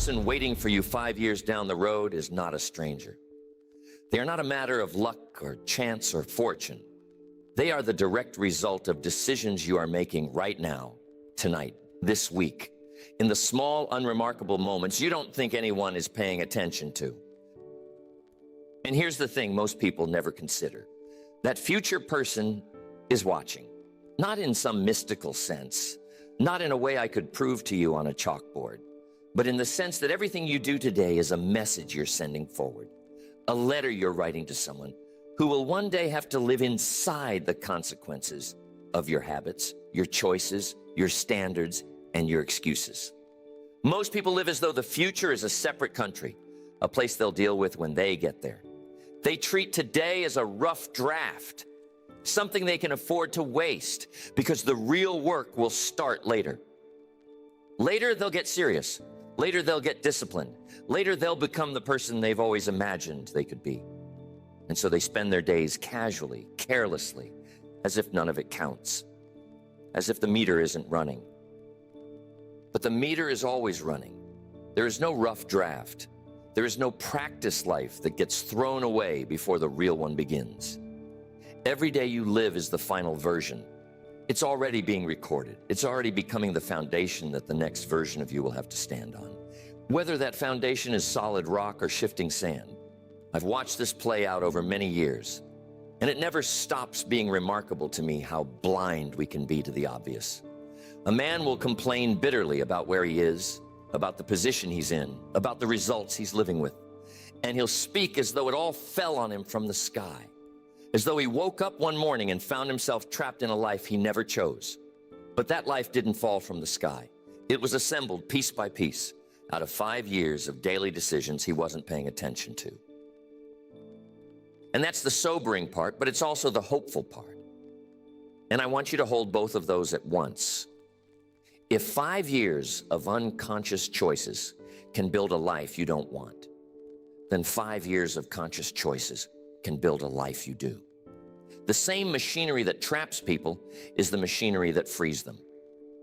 person waiting for you 5 years down the road is not a stranger. They are not a matter of luck or chance or fortune. They are the direct result of decisions you are making right now, tonight, this week, in the small, unremarkable moments you don't think anyone is paying attention to. And here's the thing most people never consider. That future person is watching, not in some mystical sense, not in a way I could prove to you on a chalkboard, but in the sense that everything you do today is a message you're sending forward, a letter you're writing to someone who will one day have to live inside the consequences of your habits, your choices, your standards, and your excuses. Most people live as though the future is a separate country, a place they'll deal with when they get there. They treat today as a rough draft, something they can afford to waste because the real work will start later. Later, they'll get serious. Later, they'll get disciplined. Later, they'll become the person they've always imagined they could be. And so they spend their days casually, carelessly, as if none of it counts, as if the meter isn't running. But the meter is always running. There is no rough draft. There is no practice life that gets thrown away before the real one begins. Every day you live is the final version. It's already being recorded. It's already becoming the foundation that the next version of you will have to stand on. Whether that foundation is solid rock or shifting sand, I've watched this play out over many years, and it never stops being remarkable to me how blind we can be to the obvious. A man will complain bitterly about where he is, about the position he's in, about the results he's living with, and he'll speak as though it all fell on him from the sky, as though he woke up one morning and found himself trapped in a life he never chose. But that life didn't fall from the sky. It was assembled piece by piece out of 5 years of daily decisions he wasn't paying attention to. And that's the sobering part, but it's also the hopeful part. And I want you to hold both of those at once. If 5 years of unconscious choices can build a life you don't want, then 5 years of conscious choices can build a life you do. The same machinery that traps people is the machinery that frees them.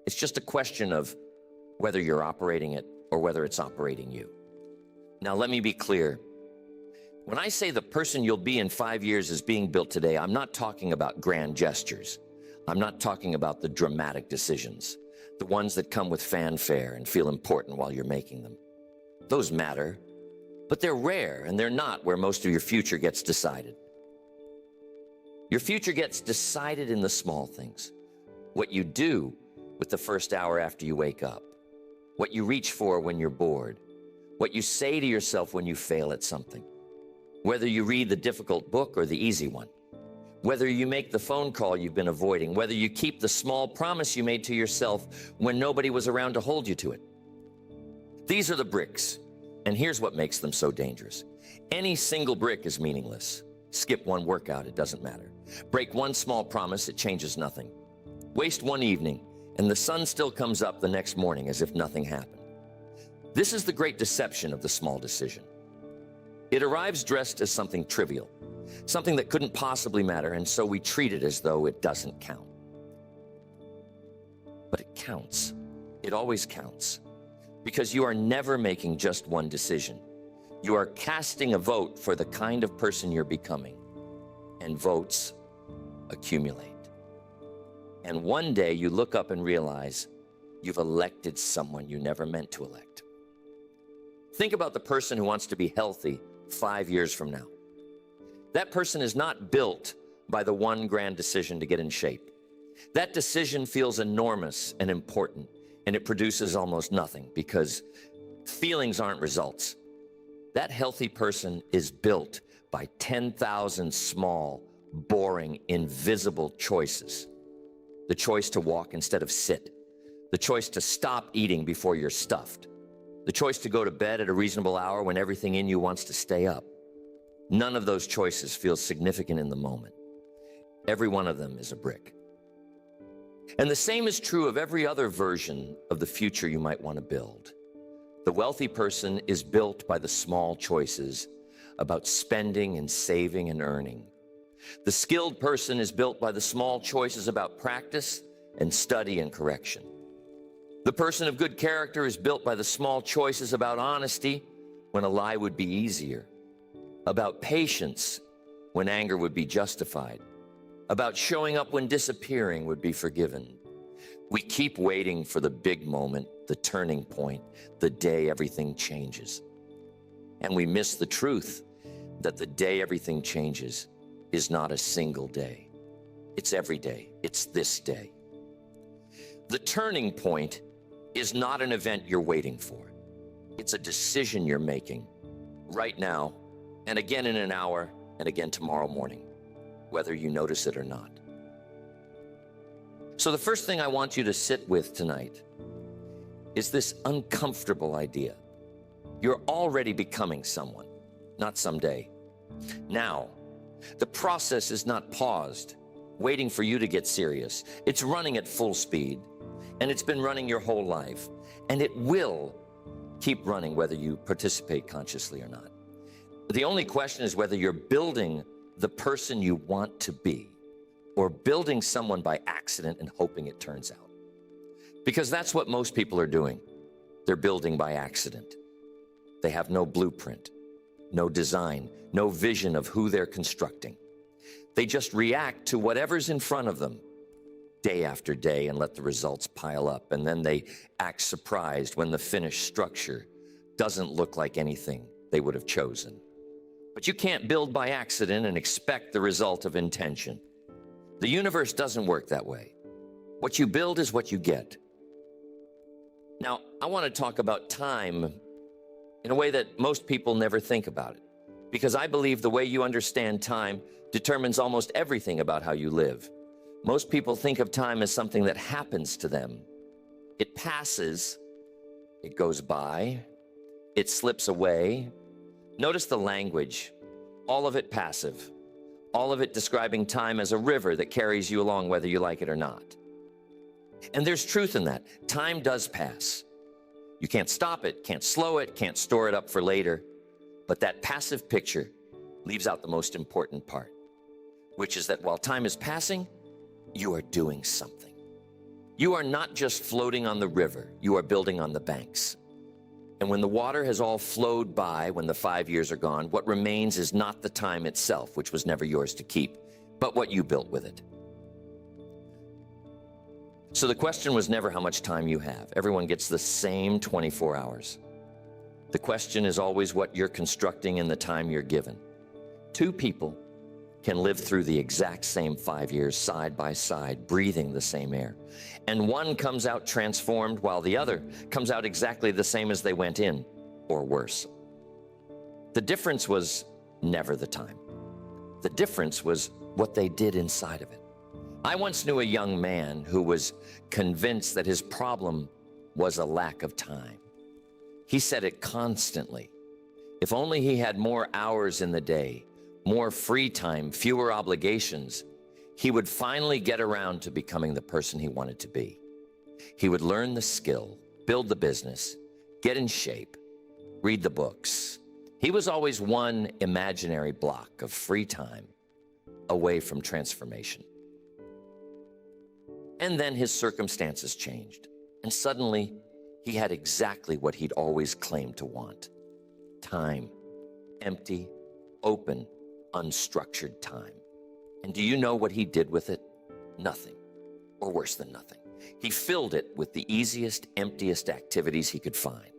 It's just a question of whether you're operating it or whether it's operating you. Now, let me be clear. When I say the person you'll be in 5 years is being built today, I'm not talking about grand gestures. I'm not talking about the dramatic decisions, the ones that come with fanfare and feel important while you're making them. Those matter, but they're rare, and they're not where most of your future gets decided. Your future gets decided in the small things. What you do with the first hour after you wake up, what you reach for when you're bored, what you say to yourself when you fail at something, whether you read the difficult book or the easy one, whether you make the phone call you've been avoiding, whether you keep the small promise you made to yourself when nobody was around to hold you to it. These are the bricks, and here's what makes them so dangerous. Any single brick is meaningless. Skip one workout, it doesn't matter. Break one small promise, it changes nothing. Waste one evening, and the sun still comes up the next morning as if nothing happened. This is the great deception of the small decision. It arrives dressed as something trivial, something that couldn't possibly matter, and so we treat it as though it doesn't count. But it counts. It always counts. Because you are never making just one decision. You are casting a vote for the kind of person you're becoming, and votes accumulate. And one day you look up and realize you've elected someone you never meant to elect. Think about the person who wants to be healthy 5 years from now. That person is not built by the one grand decision to get in shape. That decision feels enormous and important, and it produces almost nothing because feelings aren't results. That healthy person is built by 10,000 small, boring, invisible choices. The choice to walk instead of sit. The choice to stop eating before you're stuffed. The choice to go to bed at a reasonable hour when everything in you wants to stay up. None of those choices feels significant in the moment. Every one of them is a brick. And the same is true of every other version of the future you might want to build. The wealthy person is built by the small choices about spending and saving and earning. The skilled person is built by the small choices about practice and study and correction. The person of good character is built by the small choices about honesty when a lie would be easier, about patience when anger would be justified, about showing up when disappearing would be forgiven. We keep waiting for the big moment, the turning point, the day everything changes. And we miss the truth that the day everything changes is not a single day. It's every day. It's this day. The turning point is not an event you're waiting for. It's a decision you're making right now, and again in an hour, and again tomorrow morning, whether you notice it or not. So the first thing I want you to sit with tonight is this uncomfortable idea. You're already becoming someone, not someday. Now, the process is not paused, waiting for you to get serious. It's running at full speed, and it's been running your whole life, and it will keep running whether you participate consciously or not. The only question is whether you're building the person you want to be or building someone by accident and hoping it turns out. Because that's what most people are doing. They're building by accident. They have no blueprint, no design, no vision of who they're constructing. They just react to whatever's in front of them day after day and let the results pile up. And then they act surprised when the finished structure doesn't look like anything they would have chosen. But you can't build by accident and expect the result of intention. The universe doesn't work that way. What you build is what you get. Now, I want to talk about time in a way that most people never think about it, because I believe the way you understand time determines almost everything about how you live. Most people think of time as something that happens to them. It passes, it goes by, it slips away. Notice the language, all of it passive, all of it describing time as a river that carries you along whether you like it or not. And there's truth in that. Time does pass. You can't stop it, can't slow it, can't store it up for later. But that passive picture leaves out the most important part, which is that while time is passing, you are doing something. You are not just floating on the river, you are building on the banks. And when the water has all flowed by, when the 5 years are gone, what remains is not the time itself, which was never yours to keep, but what you built with it. So the question was never how much time you have. Everyone gets the same 24 hours. The question is always what you're constructing in the time you're given. Two people can live through the exact same 5 years side by side, breathing the same air. And one comes out transformed while the other comes out exactly the same as they went in, or worse. The difference was never the time. The difference was what they did inside of it. I once knew a young man who was convinced that his problem was a lack of time. He said it constantly. If only he had more hours in the day, more free time, fewer obligations, he would finally get around to becoming the person he wanted to be. He would learn the skill, build the business, get in shape, read the books. He was always one imaginary block of free time away from transformation. And then his circumstances changed, and suddenly he had exactly what he'd always claimed to want. Time, empty, open, unstructured time. And do you know what he did with it? Nothing, or worse than nothing. He filled it with the easiest, emptiest activities he could find.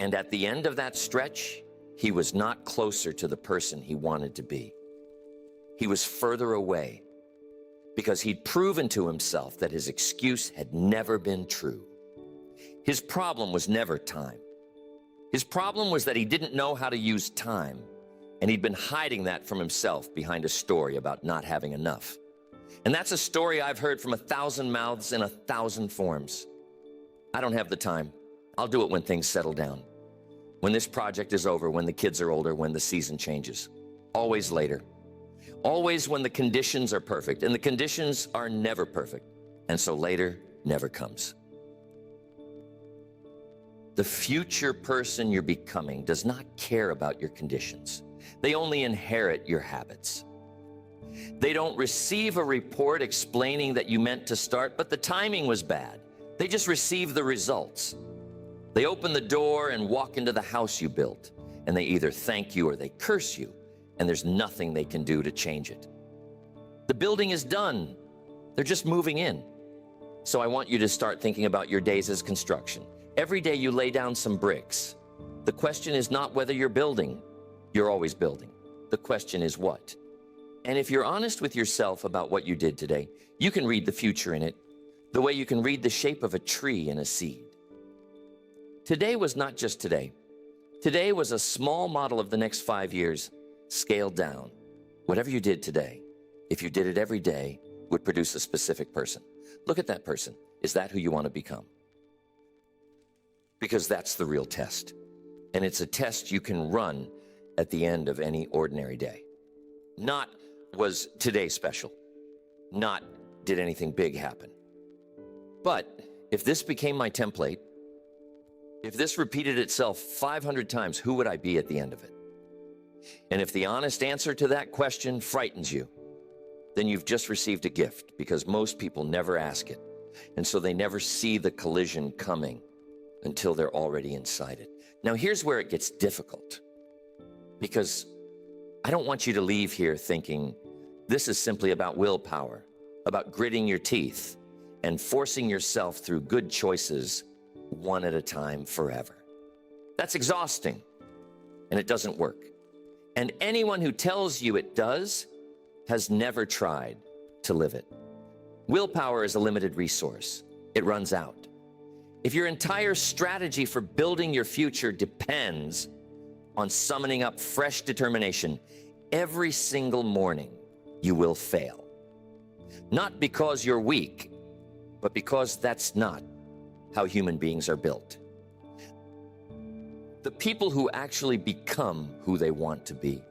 And at the end of that stretch, he was not closer to the person he wanted to be. He was further away because he'd proven to himself that his excuse had never been true. His problem was never time. His problem was that he didn't know how to use time, and he'd been hiding that from himself behind a story about not having enough. And that's a story I've heard from 1,000 mouths in 1,000 forms. I don't have the time. I'll do it when things settle down. When this project is over, when the kids are older, when the season changes. Always later. Always when the conditions are perfect, and the conditions are never perfect. And so later never comes. The future person you're becoming does not care about your conditions. They only inherit your habits. They don't receive a report explaining that you meant to start, but the timing was bad. They just receive the results. They open the door and walk into the house you built, and they either thank you or they curse you, and there's nothing they can do to change it. The building is done. They're just moving in. So I want you to start thinking about your days as construction. Every day you lay down some bricks. The question is not whether you're building. You're always building. The question is what? And if you're honest with yourself about what you did today, you can read the future in it, the way you can read the shape of a tree in a seed. Today was not just today. Today was a small model of the next 5 years, scaled down. Whatever you did today, if you did it every day, would produce a specific person. Look at that person. Is that who you want to become? Because that's the real test. And it's a test you can run at the end of any ordinary day. Not was today special. Not did anything big happen. But if this became my template, if this repeated itself 500 times, who would I be at the end of it? And if the honest answer to that question frightens you, then you've just received a gift, because most people never ask it. And so they never see the collision coming until they're already inside it. Now, here's where it gets difficult, because I don't want you to leave here thinking this is simply about willpower, about gritting your teeth and forcing yourself through good choices one at a time forever. That's exhausting, and it doesn't work. And anyone who tells you it does has never tried to live it. Willpower is a limited resource. It runs out. If your entire strategy for building your future depends on summoning up fresh determination every single morning, you will fail. Not because you're weak, but because that's not how human beings are built. The people who actually become who they want to be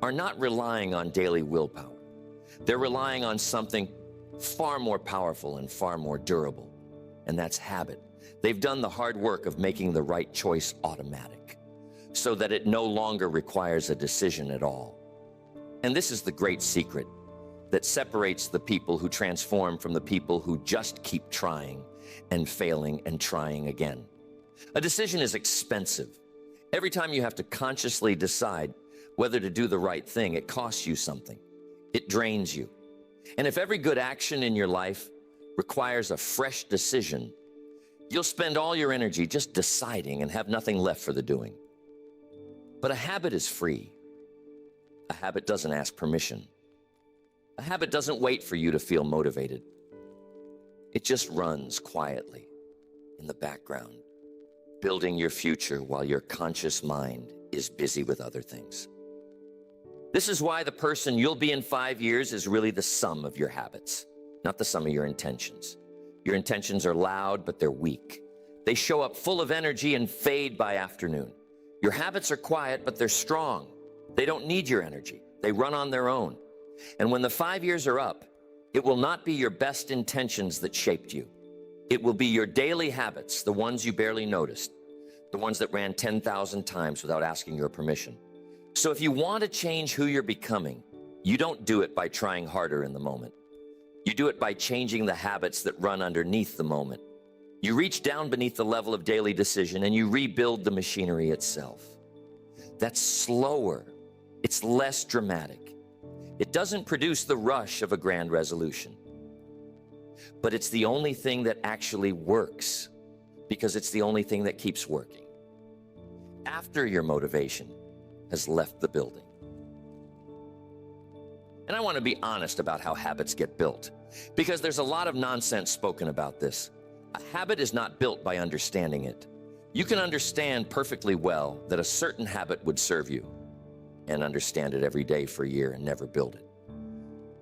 are not relying on daily willpower. They're relying on something far more powerful and far more durable, and that's habit. They've done the hard work of making the right choice automatic, so that it no longer requires a decision at all. And this is the great secret that separates the people who transform from the people who just keep trying and failing and trying again. A decision is expensive. Every time you have to consciously decide whether to do the right thing, it costs you something. It drains you. And if every good action in your life requires a fresh decision, you'll spend all your energy just deciding and have nothing left for the doing. But a habit is free. A habit doesn't ask permission. A habit doesn't wait for you to feel motivated. It just runs quietly in the background, building your future while your conscious mind is busy with other things. This is why the person you'll be in 5 years is really the sum of your habits, not the sum of your intentions. Your intentions are loud, but they're weak. They show up full of energy and fade by afternoon. Your habits are quiet, but they're strong. They don't need your energy. They run on their own. And when the 5 years are up, it will not be your best intentions that shaped you. It will be your daily habits, the ones you barely noticed, the ones that ran 10,000 times without asking your permission. So if you want to change who you're becoming, you don't do it by trying harder in the moment. You do it by changing the habits that run underneath the moment. You reach down beneath the level of daily decision and you rebuild the machinery itself. That's slower. It's less dramatic. It doesn't produce the rush of a grand resolution. But it's the only thing that actually works, because it's the only thing that keeps working after your motivation has left the building. And I want to be honest about how habits get built, because there's a lot of nonsense spoken about this. A habit is not built by understanding it. You can understand perfectly well that a certain habit would serve you, and understand it every day for a year and never build it.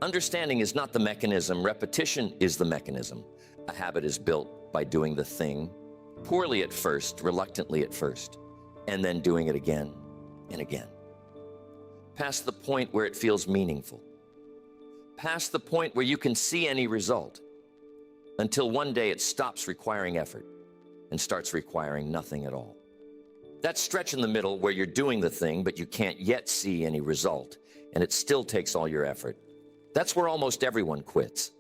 Understanding is not the mechanism. Repetition is the mechanism. A habit is built by doing the thing poorly at first, reluctantly at first, and then doing it again and again. Past the point where it feels meaningful. Past the point where you can see any result, until one day it stops requiring effort and starts requiring nothing at all. That stretch in the middle where you're doing the thing, but you can't yet see any result, and it still takes all your effort. That's where almost everyone quits.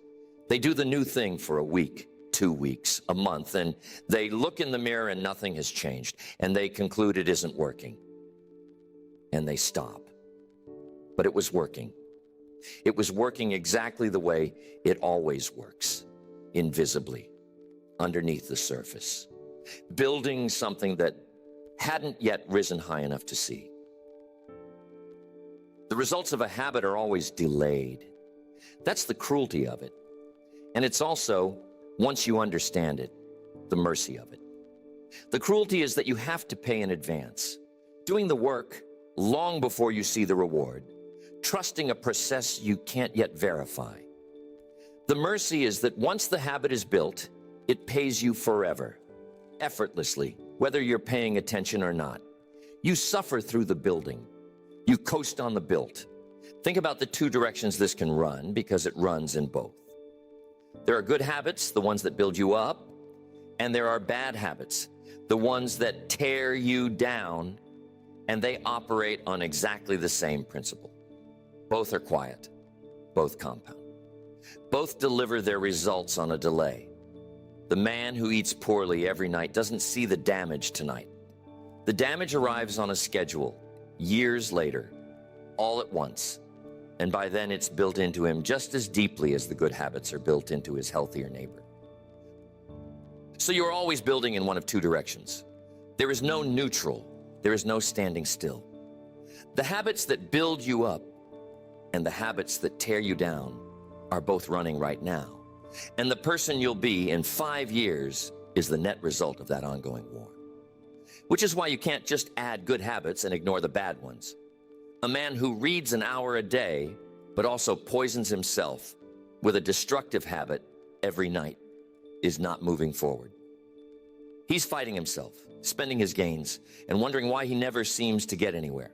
They do the new thing for a week, 2 weeks, a month, and they look in the mirror and nothing has changed, and they conclude it isn't working. And they stop. But it was working. It was working exactly the way it always works, invisibly, underneath the surface, building something that hadn't yet risen high enough to see. The results of a habit are always delayed. That's the cruelty of it. And it's also, once you understand it, the mercy of it. The cruelty is that you have to pay in advance, doing the work long before you see the reward, trusting a process you can't yet verify. The mercy is that once the habit is built, it pays you forever, effortlessly, whether you're paying attention or not. You suffer through the building. You coast on the built. Think about the two directions this can run, because it runs in both. There are good habits, the ones that build you up, and there are bad habits, the ones that tear you down, and they operate on exactly the same principle. Both are quiet, both compound. Both deliver their results on a delay. The man who eats poorly every night doesn't see the damage tonight. The damage arrives on a schedule, years later, all at once. And by then it's built into him just as deeply as the good habits are built into his healthier neighbor. So you're always building in one of two directions. There is no neutral. There is no standing still. The habits that build you up and the habits that tear you down are both running right now. And the person you'll be in 5 years is the net result of that ongoing war. Which is why you can't just add good habits and ignore the bad ones. A man who reads an hour a day, but also poisons himself with a destructive habit every night, is not moving forward. He's fighting himself, spending his gains, and wondering why he never seems to get anywhere.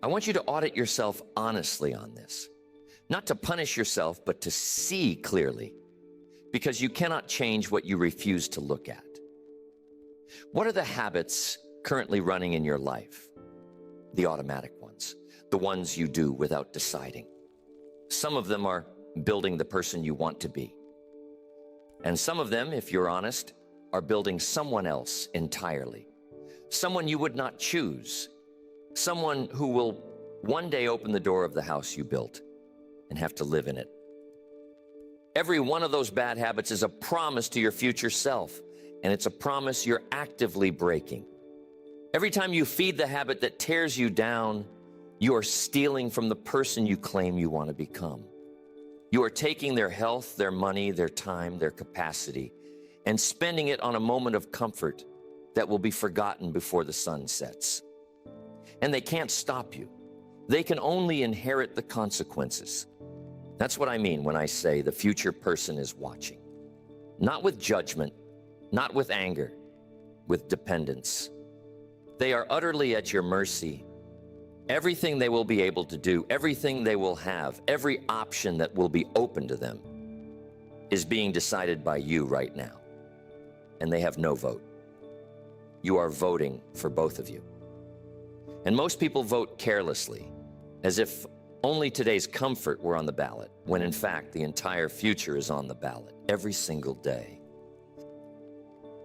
I want you to audit yourself honestly on this. Not to punish yourself, but to see clearly, because you cannot change what you refuse to look at. What are the habits currently running in your life? The automatic ones, the ones you do without deciding. Some of them are building the person you want to be. And some of them, if you're honest, are building someone else entirely. Someone you would not choose. Someone who will one day open the door of the house you built and have to live in it. Every one of those bad habits is a promise to your future self, and it's a promise you're actively breaking. Every time you feed the habit that tears you down, you are stealing from the person you claim you want to become. You are taking their health, their money, their time, their capacity, and spending it on a moment of comfort that will be forgotten before the sun sets. And they can't stop you. They can only inherit the consequences. That's what I mean when I say the future person is watching. Not with judgment, not with anger, with dependence. They are utterly at your mercy. Everything they will be able to do, everything they will have, every option that will be open to them is being decided by you right now. And they have no vote. You are voting for both of you. And most people vote carelessly, as if only today's comfort were on the ballot, when in fact the entire future is on the ballot every single day.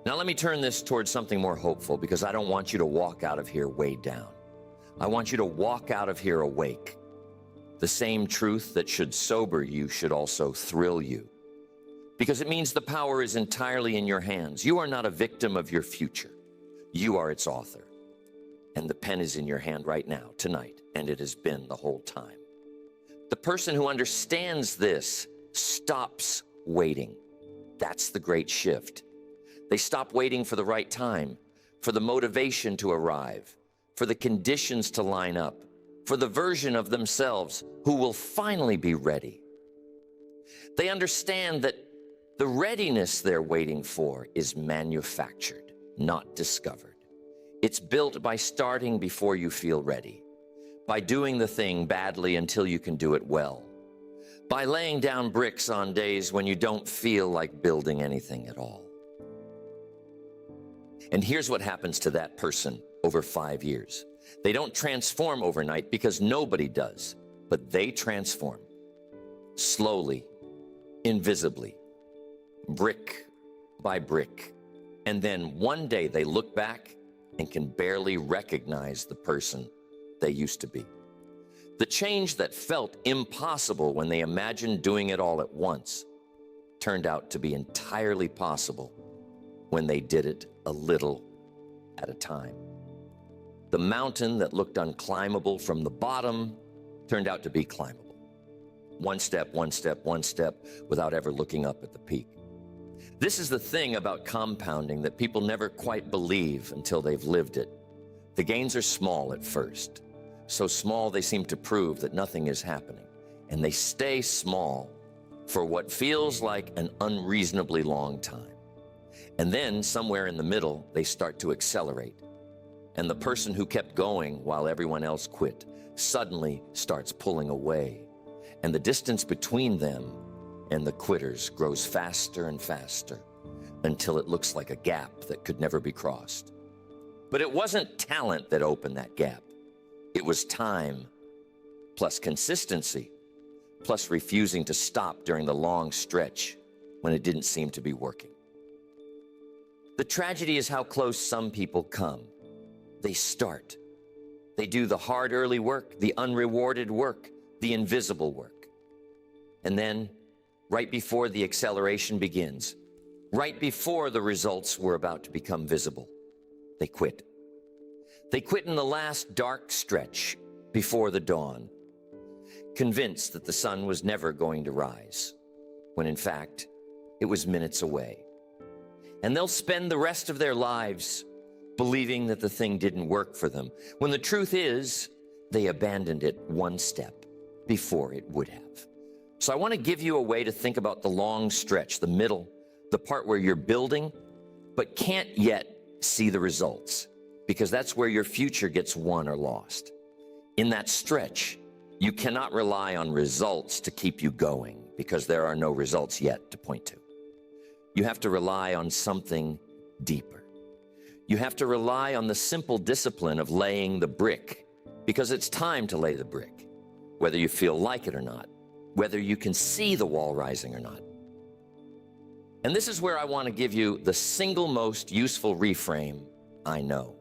Now let me turn this towards something more hopeful, because I don't want you to walk out of here weighed down. I want you to walk out of here awake. The same truth that should sober you should also thrill you, because it means the power is entirely in your hands. You are not a victim of your future. You are its author. And the pen is in your hand right now, tonight, and it has been the whole time. The person who understands this stops waiting. That's the great shift. They stop waiting for the right time, for the motivation to arrive, for the conditions to line up, for the version of themselves who will finally be ready. They understand that the readiness they're waiting for is manufactured, not discovered. It's built by starting before you feel ready, by doing the thing badly until you can do it well, by laying down bricks on days when you don't feel like building anything at all. And here's what happens to that person over 5 years. They don't transform overnight, because nobody does, but they transform slowly, invisibly, brick by brick. And then one day they look back and can barely recognize the person they used to be. The change that felt impossible when they imagined doing it all at once turned out to be entirely possible when they did it a little at a time. The mountain that looked unclimbable from the bottom turned out to be climbable. One step, one step, one step, without ever looking up at the peak. This is the thing about compounding that people never quite believe until they've lived it. The gains are small at first, so small they seem to prove that nothing is happening, and they stay small for what feels like an unreasonably long time. And then somewhere in the middle, they start to accelerate. And the person who kept going while everyone else quit suddenly starts pulling away. And the distance between them and the quitters grows faster and faster until it looks like a gap that could never be crossed. But it wasn't talent that opened that gap. It was time, plus consistency, plus refusing to stop during the long stretch when it didn't seem to be working. The tragedy is how close some people come. They start. They do the hard early work, the unrewarded work, the invisible work. And then, right before the acceleration begins, right before the results were about to become visible, they quit. They quit in the last dark stretch before the dawn, convinced that the sun was never going to rise, when in fact, it was minutes away. And they'll spend the rest of their lives believing that the thing didn't work for them, when the truth is, they abandoned it one step before it would have. So I want to give you a way to think about the long stretch, the middle, the part where you're building, but can't yet see the results, because that's where your future gets won or lost. In that stretch, you cannot rely on results to keep you going, because there are no results yet to point to. You have to rely on something deeper. You have to rely on the simple discipline of laying the brick, because it's time to lay the brick, whether you feel like it or not, whether you can see the wall rising or not. And this is where I want to give you the single most useful reframe I know.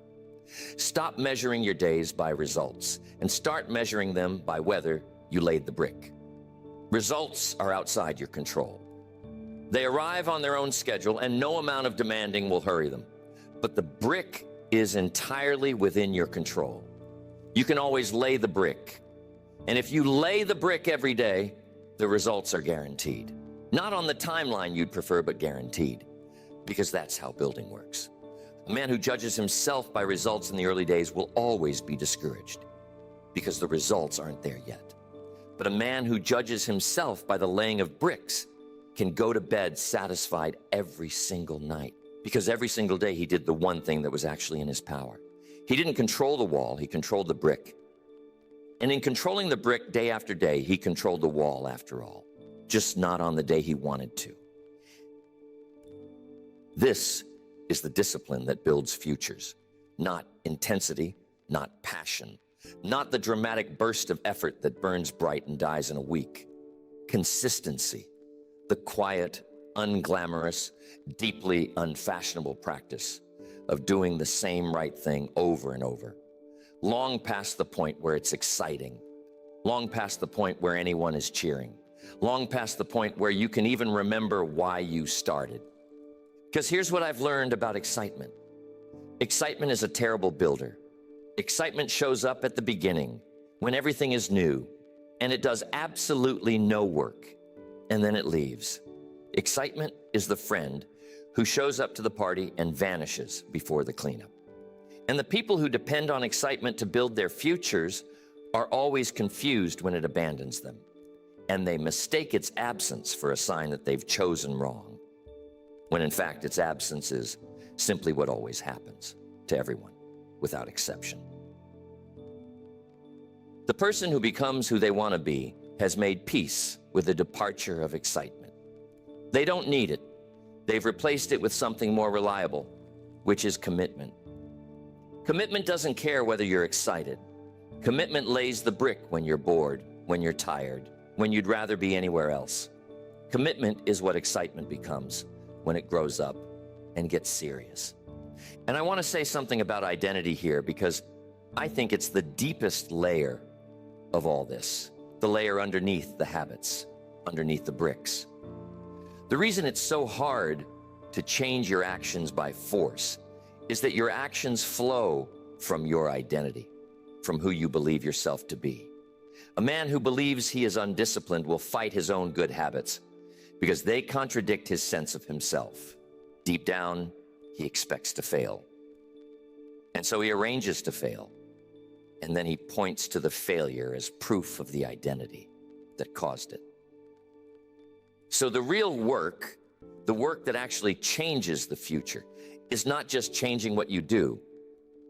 Stop measuring your days by results and start measuring them by whether you laid the brick. Results are outside your control. They arrive on their own schedule, and no amount of demanding will hurry them. But the brick is entirely within your control. You can always lay the brick. And if you lay the brick every day, the results are guaranteed. Not on the timeline you'd prefer, but guaranteed. Because that's how building works. A man who judges himself by results in the early days will always be discouraged, because the results aren't there yet. But a man who judges himself by the laying of bricks can go to bed satisfied every single night, because every single day he did the one thing that was actually in his power. He didn't control the wall, he controlled the brick. And in controlling the brick day after day, he controlled the wall after all, just not on the day he wanted to. This is the discipline that builds futures, not intensity, not passion, not the dramatic burst of effort that burns bright and dies in a week. Consistency, the quiet, unglamorous, deeply unfashionable practice of doing the same right thing over and over, long past the point where it's exciting, long past the point where anyone is cheering, long past the point where you can even remember why you started. Because here's what I've learned about excitement. Excitement is a terrible builder. Excitement shows up at the beginning when everything is new, and it does absolutely no work, and then it leaves. Excitement is the friend who shows up to the party and vanishes before the cleanup. And the people who depend on excitement to build their futures are always confused when it abandons them, and they mistake its absence for a sign that they've chosen wrong, when in fact its absence is simply what always happens to everyone, without exception. The person who becomes who they want to be has made peace with the departure of excitement. They don't need it. They've replaced it with something more reliable, which is commitment. Commitment doesn't care whether you're excited. Commitment lays the brick when you're bored, when you're tired, when you'd rather be anywhere else. Commitment is what excitement becomes when it grows up and get serious. And I want to say something about identity here because I think it's the deepest layer of all this, the layer underneath the habits, underneath the bricks. The reason it's so hard to change your actions by force is that your actions flow from your identity, from who you believe yourself to be. A man who believes he is undisciplined will fight his own good habits because they contradict his sense of himself. Deep down, he expects to fail. And so he arranges to fail. And then he points to the failure as proof of the identity that caused it. So the real work, the work that actually changes the future, is not just changing what you do,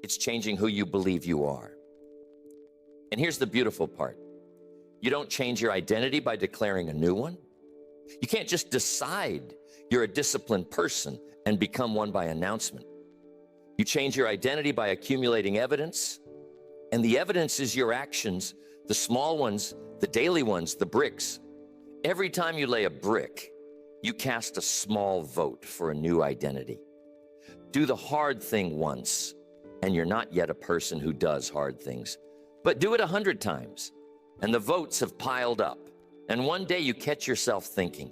it's changing who you believe you are. And here's the beautiful part. You don't change your identity by declaring a new one. You can't just decide you're a disciplined person and become one by announcement. You change your identity by accumulating evidence, and the evidence is your actions, the small ones, the daily ones, the bricks. Every time you lay a brick, you cast a small vote for a new identity. Do the hard thing once, and you're not yet a person who does hard things. But do it 100 times, and the votes have piled up. And one day you catch yourself thinking,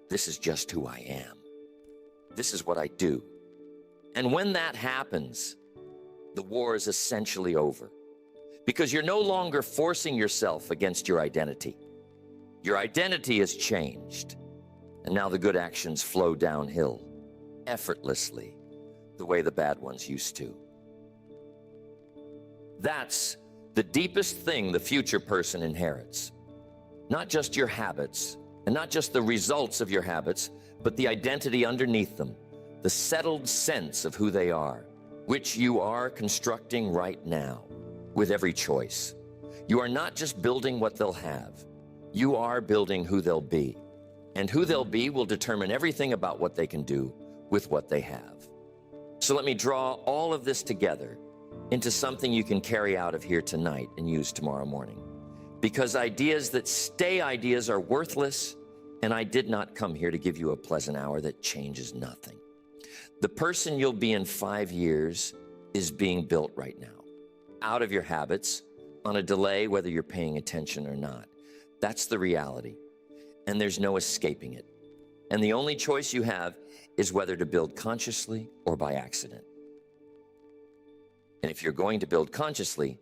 this is just who I am. This is what I do. And when that happens, the war is essentially over. Because you're no longer forcing yourself against your identity. Your identity has changed. And now the good actions flow downhill, effortlessly, the way the bad ones used to. That's the deepest thing the future person inherits. Not just your habits, and not just the results of your habits, but the identity underneath them, the settled sense of who they are, which you are constructing right now with every choice. You are not just building what they'll have, you are building who they'll be. And who they'll be will determine everything about what they can do with what they have. So let me draw all of this together into something you can carry out of here tonight and use tomorrow morning. Because ideas that stay ideas are worthless, and I did not come here to give you a pleasant hour that changes nothing. The person you'll be in 5 years is being built right now, out of your habits, on a delay whether you're paying attention or not. That's the reality, and there's no escaping it. And the only choice you have is whether to build consciously or by accident. And if you're going to build consciously,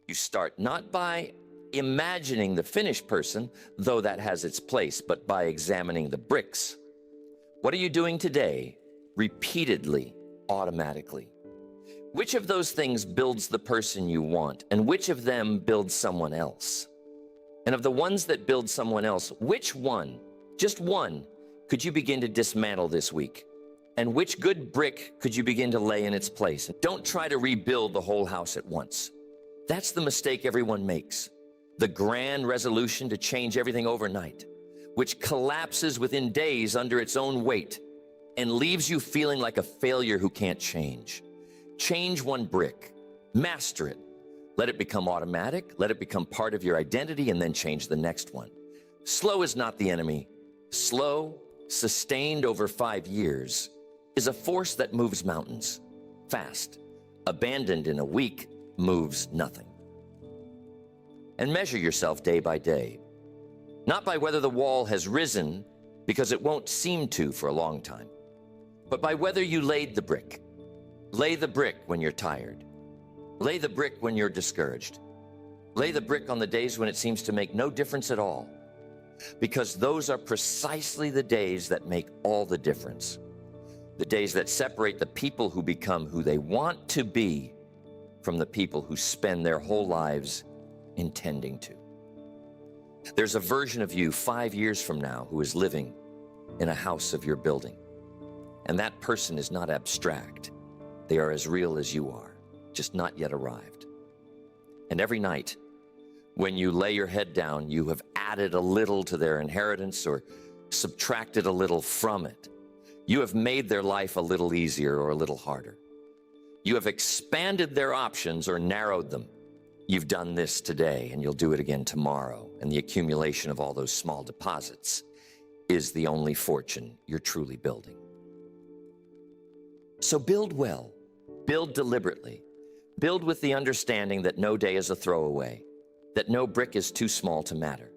you start not by imagining the finished person, though that has its place, but by examining the bricks. What are you doing today, repeatedly, automatically? Which of those things builds the person you want, and which of them builds someone else? And of the ones that build someone else, which one, just one, could you begin to dismantle this week? And which good brick could you begin to lay in its place? Don't try to rebuild the whole house at once. That's the mistake everyone makes. The grand resolution to change everything overnight, which collapses within days under its own weight and leaves you feeling like a failure who can't change. Change one brick, master it. Let it become automatic, let it become part of your identity, and then change the next one. Slow is not the enemy. Slow, sustained over 5 years, is a force that moves mountains. Fast, abandoned in a week, moves nothing. And measure yourself day by day, not by whether the wall has risen, because it won't seem to for a long time, but by whether you laid the brick. Lay the brick when you're tired. Lay the brick when you're discouraged. Lay the brick on the days when it seems to make no difference at all, because those are precisely the days that make all the difference. The days that separate the people who become who they want to be from the people who spend their whole lives intending to. There's a version of you 5 years from now who is living in a house of your building. And that person is not abstract. They are as real as you are, just not yet arrived. And every night, when you lay your head down, you have added a little to their inheritance or subtracted a little from it. You have made their life a little easier or a little harder. You have expanded their options or narrowed them. You've done this today, and you'll do it again tomorrow. And the accumulation of all those small deposits is the only fortune you're truly building. So build well, build deliberately, build with the understanding that no day is a throwaway, that no brick is too small to matter,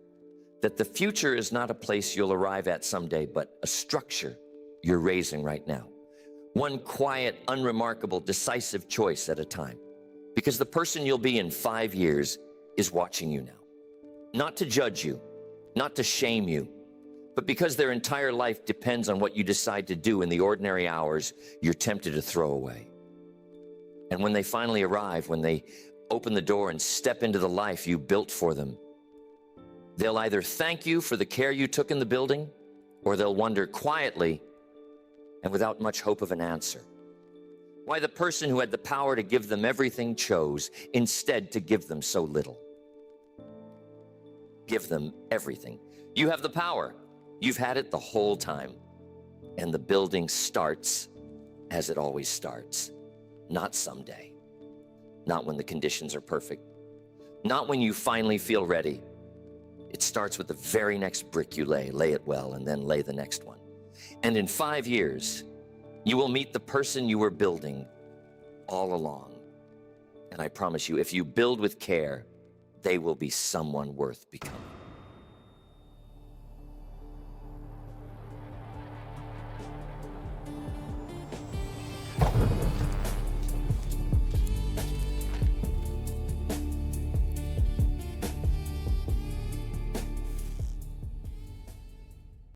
that the future is not a place you'll arrive at someday, but a structure you're raising right now. One quiet, unremarkable, decisive choice at a time. Because the person you'll be in 5 years is watching you now. Not to judge you, not to shame you, but because their entire life depends on what you decide to do in the ordinary hours you're tempted to throw away. And when they finally arrive, when they open the door and step into the life you built for them, they'll either thank you for the care you took in the building, or they'll wonder quietly and without much hope of an answer why the person who had the power to give them everything chose instead to give them so little. Give them everything. You have the power. You've had it the whole time. And the building starts as it always starts. Not someday. Not when the conditions are perfect. Not when you finally feel ready. It starts with the very next brick you lay. Lay it well, and then lay the next one. And in 5 years, you will meet the person you were building all along. And I promise you, if you build with care, they will be someone worth becoming.